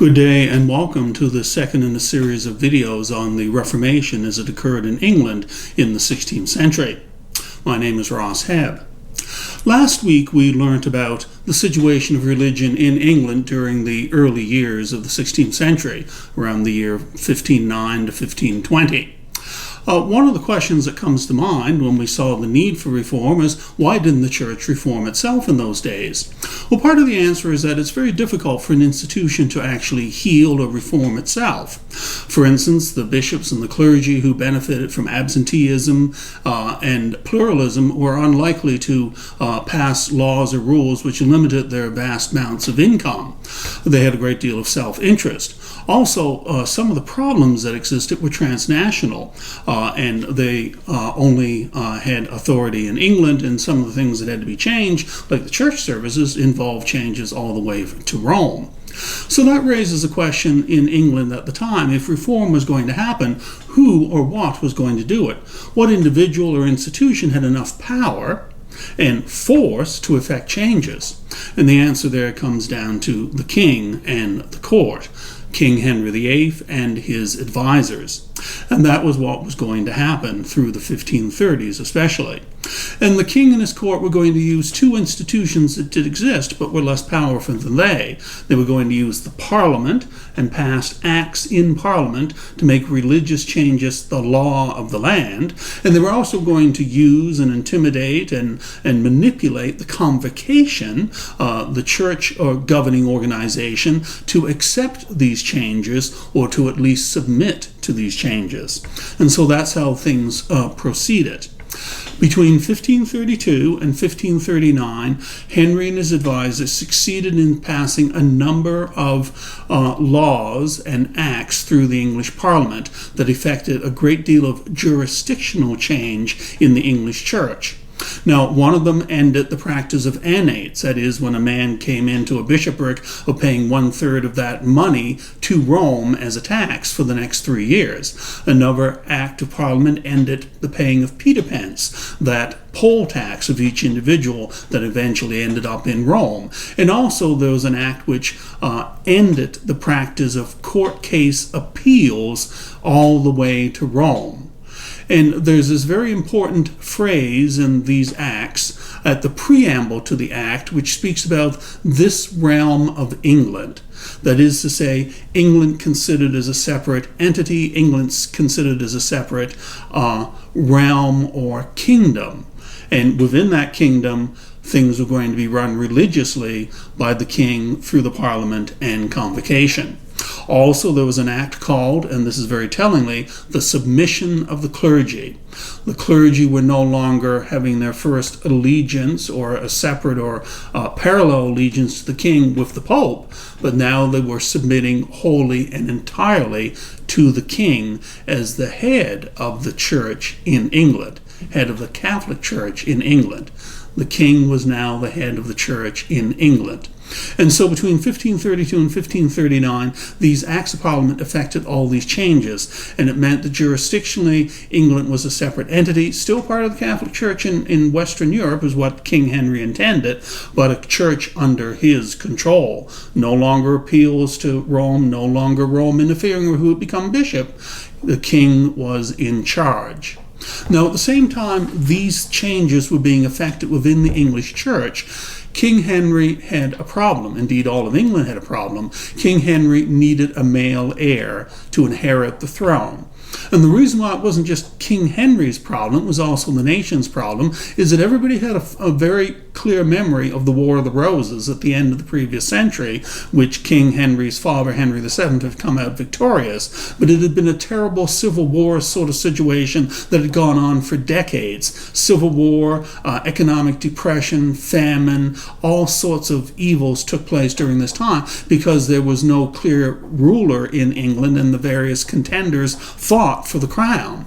Good day and welcome to the second in a series of videos on the Reformation as it occurred in England in the 16th century. My name is Ross Hebb. Last week we learnt about the situation of religion in England during the early years of the 16th century, around the year 1509 to 1520. One of the questions that comes to mind when we saw the need for reform is, why didn't the church reform itself in those days? Well, part of the answer is that it's very difficult for an institution to actually heal or reform itself. For instance, the bishops and the clergy who benefited from absenteeism and pluralism were unlikely to pass laws or rules which limited their vast amounts of income. They had a great deal of self-interest. Also, some of the problems that existed were transnational, and they only had authority in England, and some of the things that had to be changed, like the church services, involved changes all the way to Rome. So that raises a question in England at the time. If reform was going to happen, who or what was going to do it? What individual or institution had enough power and force to effect changes? And the answer there comes down to the king and the court. King Henry VIII and his advisors. And that was what was going to happen through the 1530s especially. And the king and his court were going to use two institutions that did exist but were less powerful than they. They were going to use the Parliament and pass acts in Parliament to make religious changes the law of the land. And they were also going to use and intimidate and manipulate the convocation, the church or governing organization, to accept these changes or to at least submit to these changes. And so that's how things proceeded. Between 1532 and 1539, Henry and his advisors succeeded in passing a number of laws and acts through the English Parliament that effected a great deal of jurisdictional change in the English Church. Now, one of them ended the practice of annates, that is, when a man came into a bishopric of paying 1/3 of that money to Rome as a tax for the next 3 years. Another act of Parliament ended the paying of Peterpence, that poll tax of each individual that eventually ended up in Rome. And also there was an act which ended the practice of court case appeals all the way to Rome. And there's this very important phrase in these acts at the preamble to the act which speaks about this realm of England. That is to say, England considered as a separate entity, England's considered as a separate realm or kingdom. And within that kingdom, things were going to be run religiously by the king through the Parliament and convocation. Also, there was an act called, and this is very tellingly, the submission of the clergy. The clergy were no longer having their first allegiance or a separate or parallel allegiance to the king with the Pope, but now they were submitting wholly and entirely to the king as the head of the church in England, head of the Catholic Church in England. The king was now the head of the church in England. And so between 1532 and 1539, these acts of Parliament affected all these changes, and it meant that jurisdictionally England was a separate entity, still part of the Catholic Church in Western Europe is what King Henry intended, but a church under his control. No longer appeals to Rome, no longer Rome interfering with who would become bishop. The king was in charge. Now, at the same time these changes were being effected within the English Church, King Henry had a problem. Indeed, all of England had a problem. King Henry needed a male heir to inherit the throne. And the reason why it wasn't just King Henry's problem, it was also the nation's problem, is that everybody had a very clear memory of the War of the Roses at the end of the previous century, which King Henry's father, Henry VII, had come out victorious. But it had been a terrible civil war sort of situation that had gone on for decades. Civil war, economic depression, famine, all sorts of evils took place during this time because there was no clear ruler in England and the various contenders fought for the crown.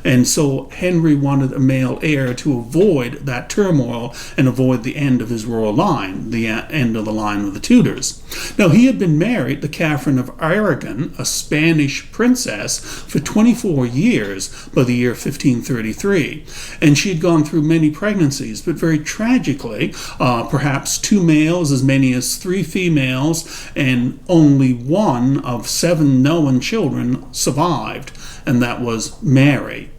And so Henry wanted a male heir to avoid that turmoil and avoid the end of his royal line, the end of the line of the Tudors. Now, he had been married to Catherine of Aragon, a Spanish princess, for 24 years by the year 1533. And she had gone through many pregnancies, but very tragically, perhaps 2 males, as many as 3 females, and only one of 7 known children survived, and that was Mary.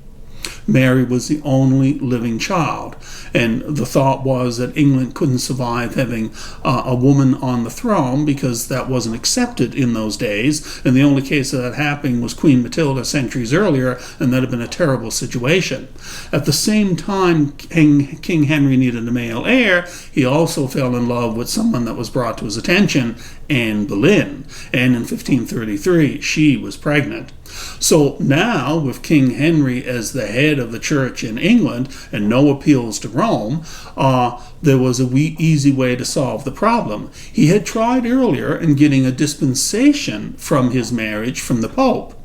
Mary was the only living child, and the thought was that England couldn't survive having a woman on the throne because that wasn't accepted in those days, and the only case of that happening was Queen Matilda centuries earlier, and that had been a terrible situation. At the same time King Henry needed a male heir, he also fell in love with someone that was brought to his attention, Anne Boleyn, and in 1533 she was pregnant. So now, with King Henry as the head of the church in England and no appeals to Rome, there was an easy way to solve the problem. He had tried earlier in getting a dispensation from his marriage from the Pope.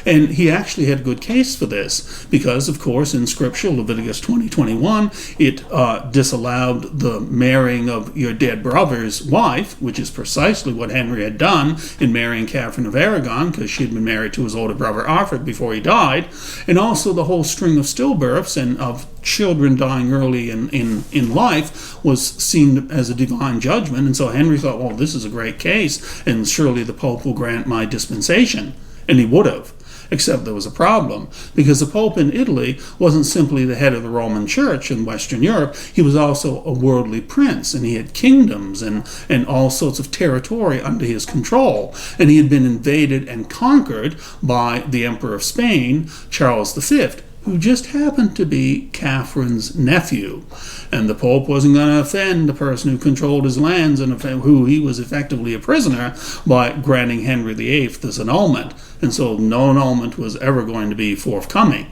And he actually had a good case for this because, of course, in Scripture, Leviticus 20:21, it disallowed the marrying of your dead brother's wife, which is precisely what Henry had done in marrying Catherine of Aragon, because she had been married to his older brother Arthur before he died, and also the whole string of stillbirths and of children dying early in life was seen as a divine judgment. And so Henry thought, well, this is a great case, and surely the Pope will grant my dispensation. And he would have, except there was a problem, because the Pope in Italy wasn't simply the head of the Roman Church in Western Europe, he was also a worldly prince, and he had kingdoms and all sorts of territory under his control, and he had been invaded and conquered by the Emperor of Spain, Charles V, who just happened to be Catherine's nephew. And the Pope wasn't going to offend the person who controlled his lands and who he was effectively a prisoner by granting Henry VIII this annulment. And so no annulment was ever going to be forthcoming.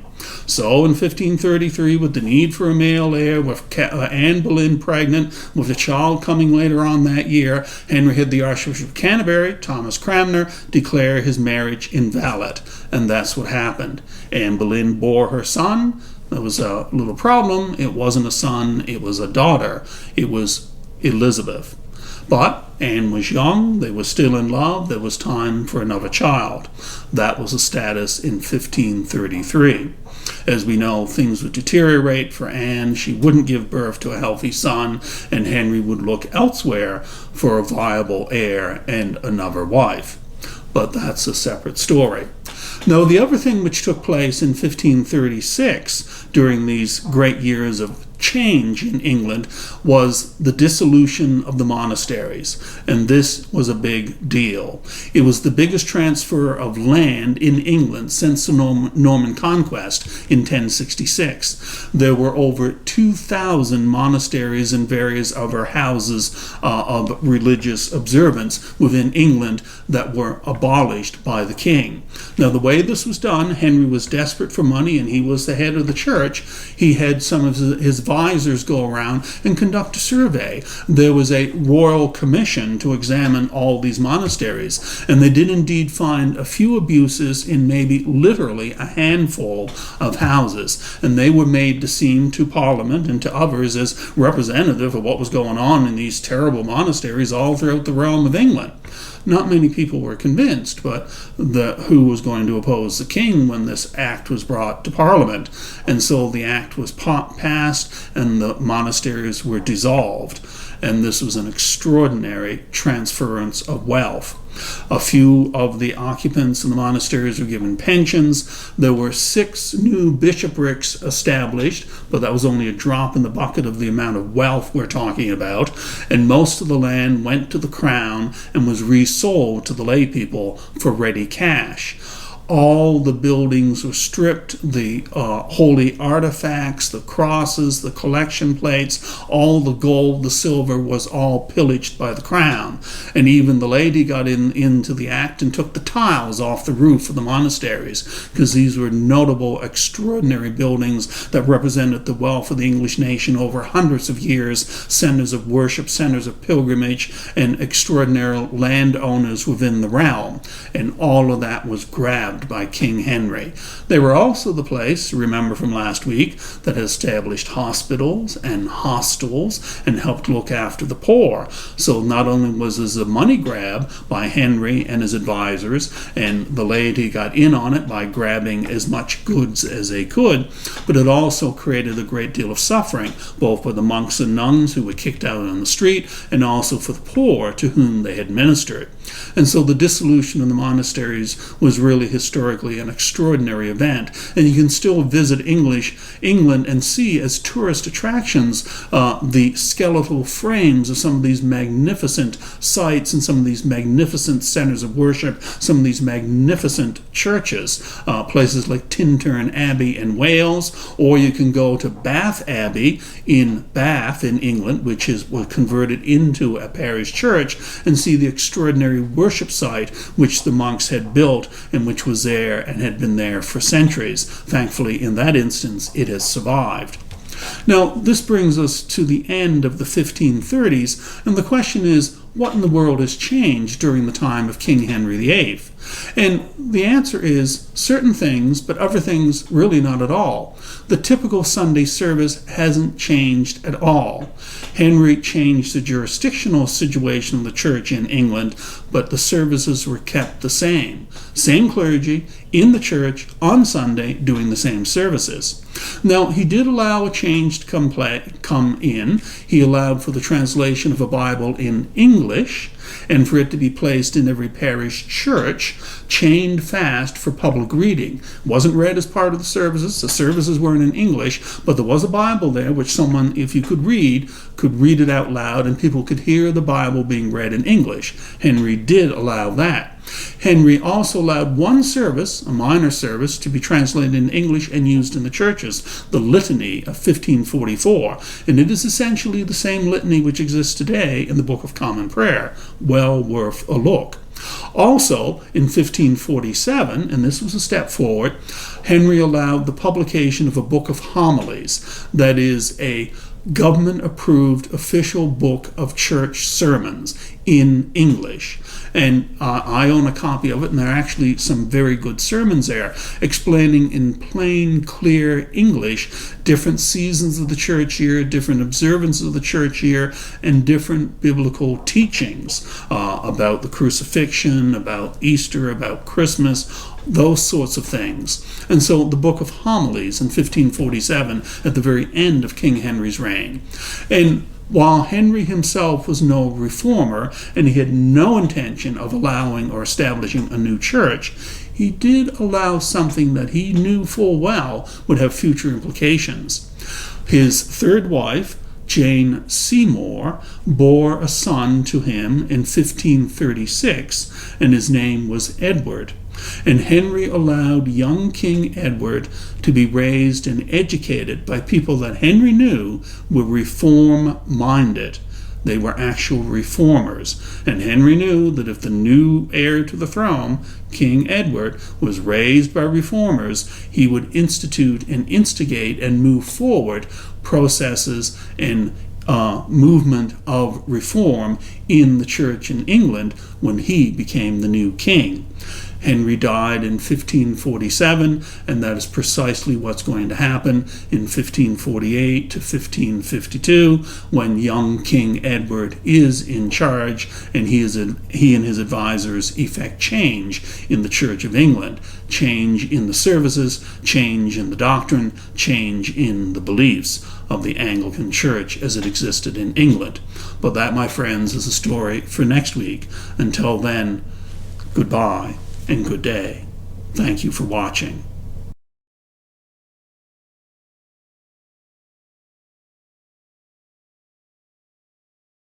So in 1533, with the need for a male heir, with Anne Boleyn pregnant, with a child coming later on that year, Henry had the Archbishop of Canterbury, Thomas Cranmer, declare his marriage invalid. And that's what happened. Anne Boleyn bore her son. There was a little problem. It wasn't a son, it was a daughter. It was Elizabeth. But Anne was young, they were still in love, there was time for another child. That was the status in 1533. As we know, things would deteriorate for Anne. She wouldn't give birth to a healthy son, and Henry would look elsewhere for a viable heir and another wife. But that's a separate story. Now, the other thing which took place in 1536, during these great years of change in England, was the dissolution of the monasteries, and this was a big deal. It was the biggest transfer of land in England since the Norman conquest in 1066. There were over 2,000 monasteries and various other houses of religious observance within England that were abolished by the king. Now, the way this was done, Henry was desperate for money and he was the head of the church. He had some of his advisors go around and conduct a survey. There was a royal commission to examine all these monasteries, and they did indeed find a few abuses in maybe literally a handful of houses, and they were made to seem to Parliament and to others as representative of what was going on in these terrible monasteries all throughout the realm of England. Not many people were convinced, but who was going to oppose the king when this act was brought to Parliament? And so the act was passed and the monasteries were dissolved. And this was an extraordinary transference of wealth. A few of the occupants in the monasteries were given pensions. There were 6 new bishoprics established, but that was only a drop in the bucket of the amount of wealth we're talking about. And most of the land went to the crown and was resold to the lay people for ready cash. All the buildings were stripped, the holy artifacts, the crosses, the collection plates, all the gold, the silver was all pillaged by the crown. And even the lady got into the act and took the tiles off the roof of the monasteries, because these were notable, extraordinary buildings that represented the wealth of the English nation over hundreds of years, centers of worship, centers of pilgrimage, and extraordinary landowners within the realm. And all of that was grabbed grabbed by King Henry. They were also the place, remember from last week, that established hospitals and hostels and helped look after the poor. So not only was this a money grab by Henry and his advisors, and the laity got in on it by grabbing as much goods as they could, but it also created a great deal of suffering, both for the monks and nuns who were kicked out on the street, and also for the poor to whom they had ministered. And so the dissolution of the monasteries was really historically an extraordinary event. And you can still visit England and see as tourist attractions the skeletal frames of some of these magnificent sites and some of these magnificent centers of worship, some of these magnificent churches, places like Tintern Abbey in Wales, or you can go to Bath Abbey in Bath in England, which was converted into a parish church, and see the extraordinary worship site which the monks had built and which was there and had been there for centuries. Thankfully, in that instance, it has survived. Now, this brings us to the end of the 1530s, and the question is, what in the world has changed during the time of King Henry VIII? And the answer is certain things, but other things really not at all. The typical Sunday service hasn't changed at all. Henry changed the jurisdictional situation of the church in England, but the services were kept the same. Same clergy in the church on Sunday doing the same services. Now, he did allow a change to come in. He allowed for the translation of a Bible in English, and for it to be placed in every parish church, chained fast for public reading. It wasn't read as part of the services. The services weren't in English, but there was a Bible there which someone, if you could read it out loud, and people could hear the Bible being read in English. Henry did allow that. Henry also allowed one service, a minor service, to be translated in English and used in the churches, the Litany of 1544, and it is essentially the same litany which exists today in the Book of Common Prayer. Well worth a look. Also, in 1547, and this was a step forward, Henry allowed the publication of a book of homilies, that is, a government-approved official book of church sermons in English. And I own a copy of it, and there are actually some very good sermons there, explaining in plain, clear English different seasons of the church year, different observances of the church year, and different biblical teachings about the crucifixion, about Easter, about Christmas, those sorts of things. And so the Book of Homilies in 1547, at the very end of King Henry's reign. And while Henry himself was no reformer, and he had no intention of allowing or establishing a new church, he did allow something that he knew full well would have future implications. His third wife, Jane Seymour, bore a son to him in 1536, and his name was Edward. And Henry allowed young King Edward to be raised and educated by people that Henry knew were reform-minded. They were actual reformers. And Henry knew that if the new heir to the throne, King Edward, was raised by reformers, he would institute and instigate and move forward processes and movement of reform in the church in England when he became the new king. Henry died in 1547, and that is precisely what's going to happen in 1548 to 1552, when young King Edward is in charge, and he and his advisors effect change in the Church of England, change in the services, change in the doctrine, change in the beliefs of the Anglican Church as it existed in England. But that, my friends, is a story for next week. Until then, goodbye and good day. Thank you for watching.